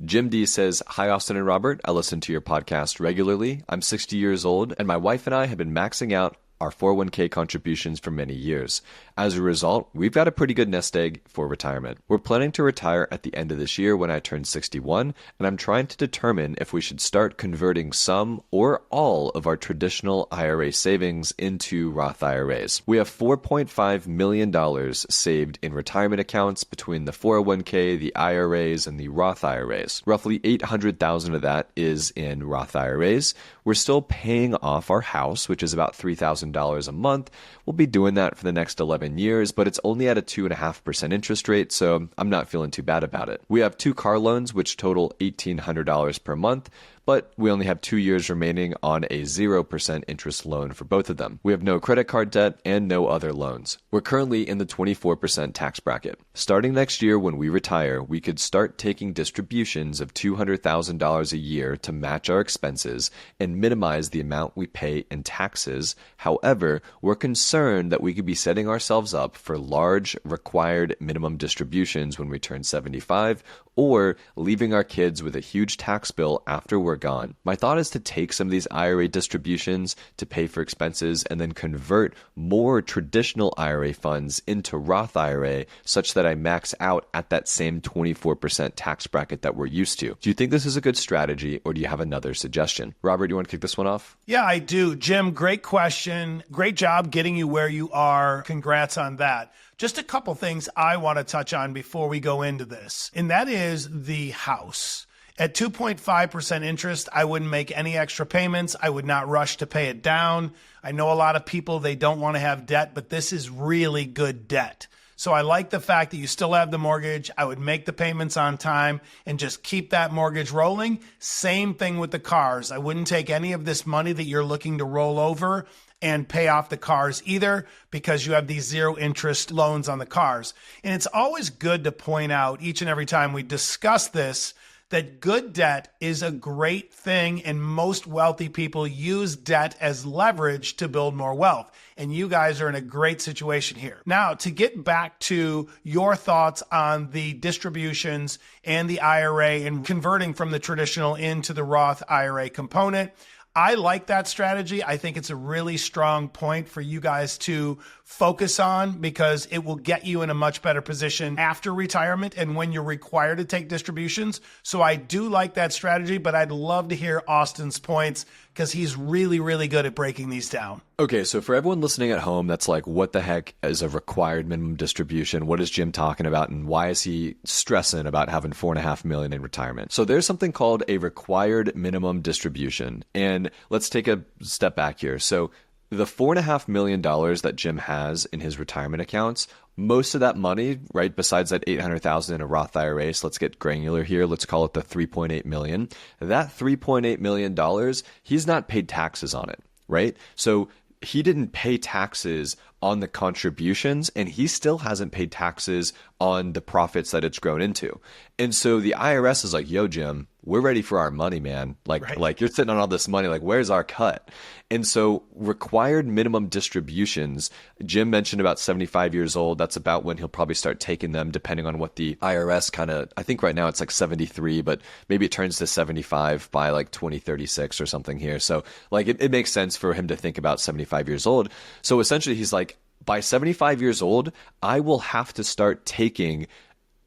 Jim D says, "Hi, Austin and Robert. I listen to your podcast regularly. I'm 60 years old, and my wife and I have been maxing out our 401k contributions for many years. As a result, we've got a pretty good nest egg for retirement. We're planning to retire at the end of this year when I turn 61, and I'm trying to determine if we should start converting some or all of our traditional IRA savings into Roth IRAs. We have $4.5 million saved in retirement accounts between the 401k, the IRAs, and the Roth IRAs. Roughly $800,000 of that is in Roth IRAs. We're still paying off our house, which is about $3,000 a month. We'll be doing that for the next 11 years, but it's only at a 2.5% interest rate, so I'm not feeling too bad about it. We have 2 car loans, which total $1,800 per month, but we only have 2 years remaining on a 0% interest loan for both of them. We have no credit card debt and no other loans. We're currently in the 24% tax bracket. Starting next year when we retire, we could start taking distributions of $200,000 a year to match our expenses and minimize the amount we pay in taxes. However, we're concerned that we could be setting ourselves up for large required minimum distributions when we turn 75, or leaving our kids with a huge tax bill after we're gone. My thought is to take some of these IRA distributions to pay for expenses and then convert more traditional IRA funds into Roth IRA such that I max out at that same 24% tax bracket that we're used to. Do you think this is a good strategy, or do you have another suggestion? Robert, you want to kick this one off? Yeah, I do. Jim, great question. Great job getting you where you are. Congrats on that. Just a couple things I want to touch on before we go into this, and that is the house. At 2.5% interest, I wouldn't make any extra payments. I would not rush to pay it down. I know a lot of people, they don't want to have debt, but this is really good debt. So I like the fact that you still have the mortgage. I would make the payments on time and just keep that mortgage rolling. Same thing with the cars. I wouldn't take any of this money that you're looking to roll over and pay off the cars either, because you have these 0 interest loans on the cars. And it's always good to point out each and every time we discuss this, that good debt is a great thing, and most wealthy people use debt as leverage to build more wealth. And you guys are in a great situation here. Now, to get back to your thoughts on the distributions and the IRA and converting from the traditional into the Roth IRA component, I like that strategy. I think it's a really strong point for you guys to focus on, because it will get you in a much better position after retirement and when you're required to take distributions. So I do like that strategy, but I'd love to hear Austin's points, because he's really, really good at breaking these down. Okay, so for everyone listening at home, that's like, what the heck is a required minimum distribution? What is Jim talking about? And why is he stressing about having $4.5 million in retirement? So there's something called a required minimum distribution. And let's take a step back here. So the $4.5 million that Jim has in his retirement accounts, most of that money, right, besides that $800,000 in a Roth IRA, so let's get granular here, let's call it the $3.8 million. That $3.8 million, he's not paid taxes on it, right? So he didn't pay taxes on the contributions, and he still hasn't paid taxes on the profits that it's grown into. And so the IRS is like, yo, Jim, we're ready for our money, man. Like you're sitting on all this money, like, where's our cut? And so required minimum distributions, Jim mentioned about 75 years old. That's about when he'll probably start taking them, depending on what the IRS I think right now it's like 73, but maybe it turns to 75 by like 2036 or something here. So like it makes sense for him to think about 75 years old. So essentially he's like, by 75 years old, I will have to start taking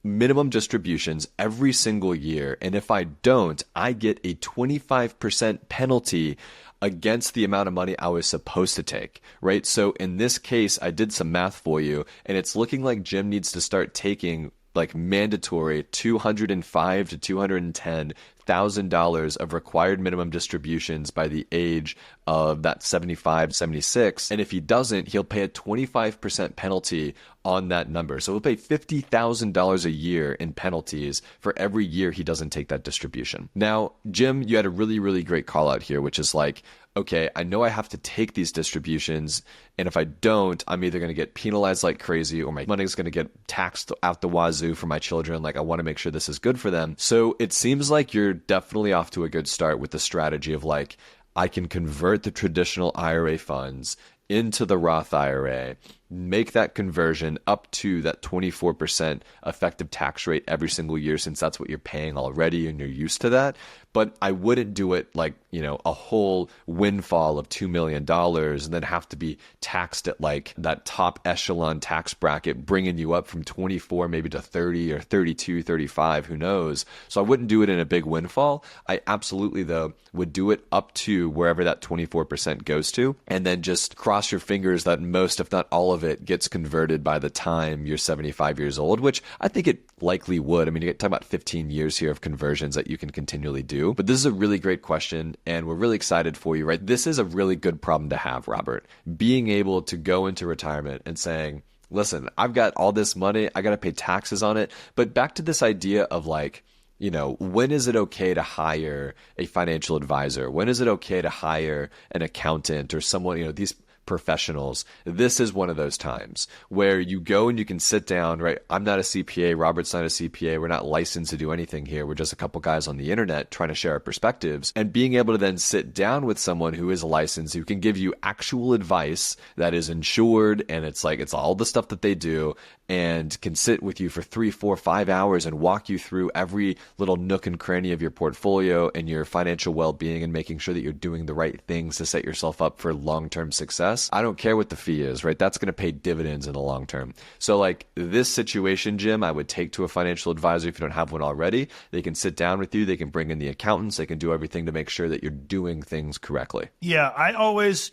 minimum distributions every single year. And if I don't, I get a 25% penalty against the amount of money I was supposed to take, right? So in this case, I did some math for you, and it's looking like Jim needs to start taking like mandatory $205,000 to $210,000 of required minimum distributions by the age of that 75, 76. And if he doesn't, he'll pay a 25% penalty on that number. So he'll pay $50,000 a year in penalties for every year he doesn't take that distribution. Now, Jim, you had a really, really great call out here, which is like, okay, I know I have to take these distributions, and if I don't, I'm either going to get penalized like crazy, or my money is going to get taxed out the wazoo for my children. Like, I want to make sure this is good for them. So it seems like you're definitely off to a good start with the strategy of like, I can convert the traditional IRA funds into the Roth IRA. make that conversion up to that 24% effective tax rate every single year, since that's what you're paying already and you're used to that. But I wouldn't do it like, a whole windfall of $2 million and then have to be taxed at like that top echelon tax bracket, bringing you up from 24 maybe to 30 or 32, 35, who knows. So I wouldn't do it in a big windfall. I absolutely, though, would do it up to wherever that 24% goes to, and then just cross your fingers that most, if not all of it, gets converted by the time you're 75 years old, which I think it likely would. I mean, you're talking about 15 years here of conversions that you can continually do. But this is a really great question, and we're really excited for you, right? This is a really good problem to have, Robert. Being able to go into retirement and saying, listen, I've got all this money, I got to pay taxes on it. But back to this idea of like, when is it okay to hire a financial advisor? When is it okay to hire an accountant or someone, these professionals? This is one of those times where you go and you can sit down, right? I'm not a CPA. Robert's not a CPA. We're not licensed to do anything here. We're just a couple guys on the internet trying to share our perspectives, and being able to then sit down with someone who is licensed, who can give you actual advice that is insured, and it's all the stuff that they do, and can sit with you for 3, 4, 5 hours and walk you through every little nook and cranny of your portfolio and your financial well-being, and making sure that you're doing the right things to set yourself up for long-term success. I don't care what the fee is, right? That's going to pay dividends in the long term. So like this situation, Jim, I would take to a financial advisor if you don't have one already. They can sit down with you. They can bring in the accountants. They can do everything to make sure that you're doing things correctly. Yeah, I always,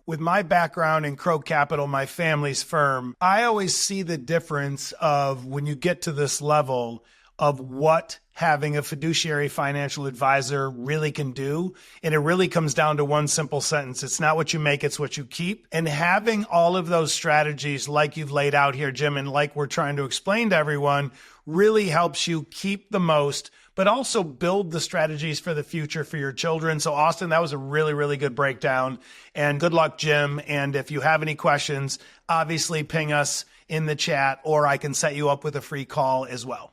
with my background in Croak Capital, my family's firm, I always see the difference of when you get to this level of what having a fiduciary financial advisor really can do. And it really comes down to one simple sentence. It's not what you make, it's what you keep. And having all of those strategies like you've laid out here, Jim, and like we're trying to explain to everyone, really helps you keep the most, but also build the strategies for the future for your children. So Austin, that was a really, really good breakdown, and good luck, Jim. And if you have any questions, obviously ping us in the chat, or I can set you up with a free call as well.